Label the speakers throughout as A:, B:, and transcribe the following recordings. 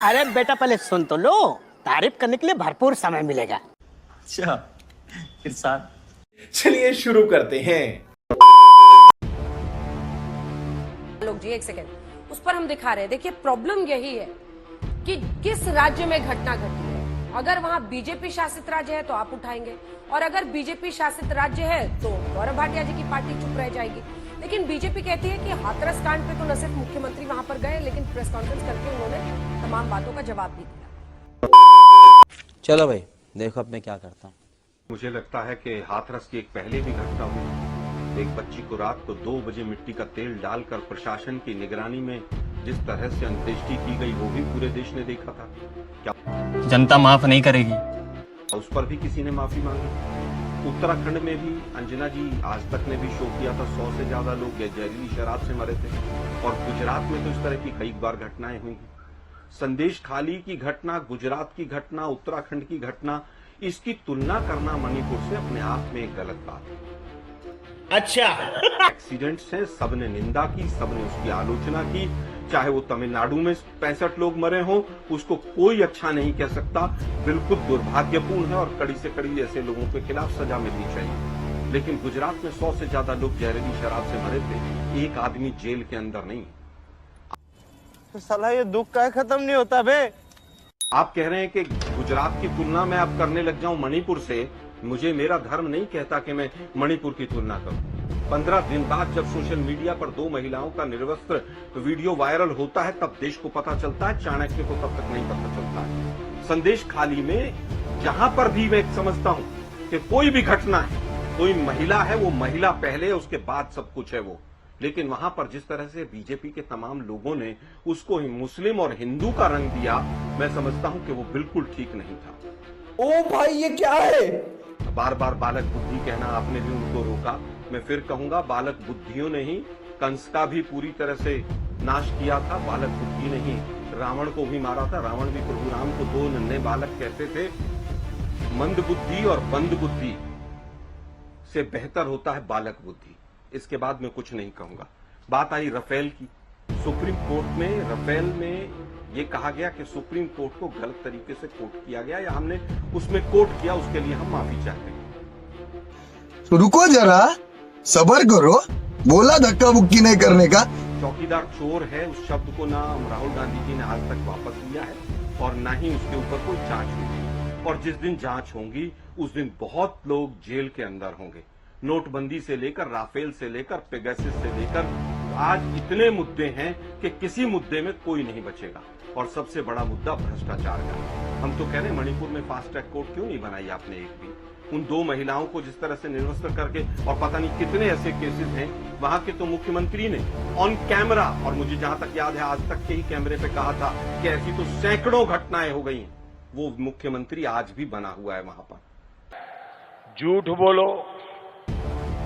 A: अरे बेटा पहले सुन तो लो, तारीफ करने के लिए भरपूर समय मिलेगा।
B: अच्छा इरशाद।
C: चलिए शुरू करते हैं।
D: लोग जी एक सेकेंड उस पर हम दिखा रहे हैं। देखिए प्रॉब्लम यही है कि किस राज्य में घटना घटी है। अगर वहां बीजेपी शासित राज्य है तो आप उठाएंगे, और अगर बीजेपी शासित राज्य है तो गौरव भाटिया जी की पार्टी चुप रह जाएगी। लेकिन बीजेपी कहती है कि हाथरस कांड पे तो न सिर्फ मुख्यमंत्री वहां पर गए, लेकिन प्रेस कॉन्फ्रेंस करके उन्होंने तमाम बातों का जवाब भी दिया।
E: चलो भाई देखो अब मैं क्या करता हूँ।
F: मुझे लगता है कि हाथरस की एक पहले भी घटना हुई। एक बच्ची को रात को 2 बजे मिट्टी का तेल डालकर प्रशासन की निगरानी में जिस तरह से अंत्येष्टि की गई वो भी पूरे देश ने देखा था। क्या
B: जनता माफ नहीं करेगी?
F: उस पर भी किसी ने माफी मांगी? उत्तराखंड में भी अंजना जी आज तक ने भी शो किया था, 100 से ज्यादा लोग जहरीली शराब से मरे थे। और गुजरात में तो इस तरह की कई बार घटनाएं हुई हैं। संदेश खाली की घटना, गुजरात की घटना, उत्तराखंड की घटना, इसकी तुलना करना मणिपुर से अपने आप में एक गलत बात है।
C: अच्छा
F: एक्सीडेंट्स हैं, सबने निंदा की, सबने उसकी आलोचना की। चाहे वो तमिलनाडु में 65 लोग मरे हों, उसको कोई अच्छा नहीं कह सकता। बिल्कुल दुर्भाग्यपूर्ण है और कड़ी से कड़ी ऐसे लोगों के खिलाफ सजा मिलनी चाहिए। लेकिन गुजरात में 100 से ज्यादा लोग जहरीली शराब से मरे थे, एक आदमी जेल के अंदर नहीं।
G: तो साला ये दुख का खत्म नहीं होता बे।
F: आप कह रहे हैं कि गुजरात की तुलना मैं अब करने लग जाऊं मणिपुर से। मुझे मेरा धर्म नहीं कहता कि मैं मणिपुर की तुलना करूं। 15 दिन बाद जब सोशल मीडिया पर 2 महिलाओं का निर्वस्त्र वीडियो वायरल होता है तब देश को पता चलता है, चाणक्य को तब तक नहीं पता चलता है। संदेश खाली में जहां पर भी मैं समझता हूं कि कोई भी घटना है, कोई महिला है, वो महिला पहले उसके बाद सब कुछ है वो। लेकिन वहां पर जिस तरह से बीजेपी के तमाम लोगों ने उसको मुस्लिम और हिंदू का रंग दिया, मैं समझता हूं कि वो बिल्कुल ठीक नहीं था।
C: ओ भाई ये क्या है?
F: बार बार बालक बुद्धि कहना आपने भी उनको रोका। मैं फिर कहूंगा, बालक बुद्धियों ने ही कंस का भी पूरी तरह से नाश किया था। बालक बुद्धि ने ही रावण को भी मारा था। रावण भी प्रभु राम को 2 नन्हे बालक कहते थे। मंद बुद्धि और बंद बुद्धि से बेहतर होता है बालक बुद्धि। इसके बाद मैं कुछ नहीं कहूंगा। बात आई राफेल की। सुप्रीम कोर्ट में राफेल में ये कहा गया कि सुप्रीम कोर्ट को गलत तरीके से कोट किया गया, या हमने उसमें कोट किया, उसके लिए हम माफी चाहते हैं।
H: तो रुको जरा, सब्र करो, बोला धक्का मुक्की नहीं करने का।
F: चौकीदार चोर है, उस शब्द को ना राहुल गांधी जी ने आज तक वापस लिया है और ना ही उसके ऊपर कोई जांच हुई। और जिस दिन जांच होगी उस दिन बहुत लोग जेल के अंदर होंगे। नोटबंदी से लेकर, राफेल से लेकर, पेगासस से लेकर, आज इतने मुद्दे हैं कि किसी मुद्दे में कोई नहीं बचेगा। और सबसे बड़ा मुद्दा भ्रष्टाचार का। हम तो कह रहे हैं मणिपुर में फास्ट ट्रैक कोर्ट क्यों नहीं बनाई आपने एक भी? उन 2 महिलाओं को जिस तरह से निर्वस्त्र करके, और पता नहीं कितने ऐसे केसेस हैं वहां के, तो मुख्यमंत्री ने ऑन कैमरा, और मुझे जहां तक याद है आज तक के ही कैमरे पे कहा था कि ऐसी तो सैकड़ों घटनाएं हो गई हैं। वो मुख्यमंत्री आज भी बना हुआ है वहां पर।
I: झूठ बोलो,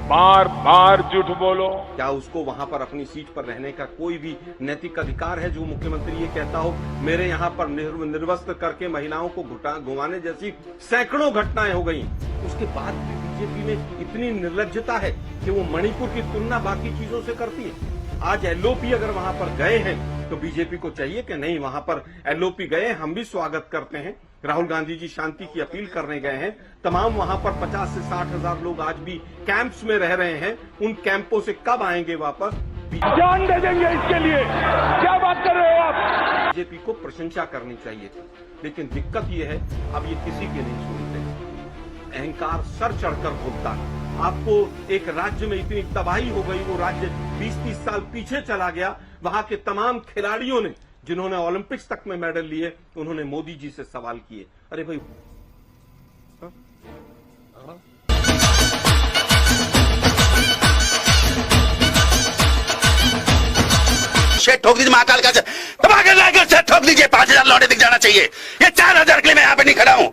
I: बार बार झूठ बोलो।
F: क्या उसको वहां पर अपनी सीट पर रहने का कोई भी नैतिक अधिकार है? जो मुख्यमंत्री ये कहता हो मेरे यहां पर निर्वस्त्र करके महिलाओं को घुमाने जैसी सैकड़ों घटनाएं हो गई, उसके बाद भी बीजेपी में इतनी निर्लज्जता है कि वो मणिपुर की तुलना बाकी चीजों से करती है। आज एलओपी अगर वहां पर गए हैं तो बीजेपी को चाहिए कि नहीं, वहां पर एलओपी गए, हम भी स्वागत करते हैं। राहुल गांधी जी शांति की अपील करने गए हैं। तमाम वहां पर 50 से 60 हजार लोग आज भी कैंप्स में रह रहे हैं। उन कैंपों से कब आएंगे वापस?
I: जान दे देंगे इसके लिए। क्या बात कर रहे हो आप?
F: बीजेपी को प्रशंसा करनी चाहिए थी, लेकिन दिक्कत यह है अब ये किसी की नहीं सुनते। अहंकार सर चढ़कर बोलता है। आपको एक राज्य में इतनी तबाही हो गई, वो राज्य 20-30 साल पीछे चला गया। वहां के तमाम खिलाड़ियों ने, जिन्होंने ओलंपिक्स तक में मेडल लिए, उन्होंने मोदी जी से सवाल किए, अरे भाई
J: ठोक दीजिए महाकाल का, ठोक दीजिए। 5000 लौटे दिख जाना चाहिए। ये 4000 के लिए मैं यहाँ पे नहीं खड़ा हूँ।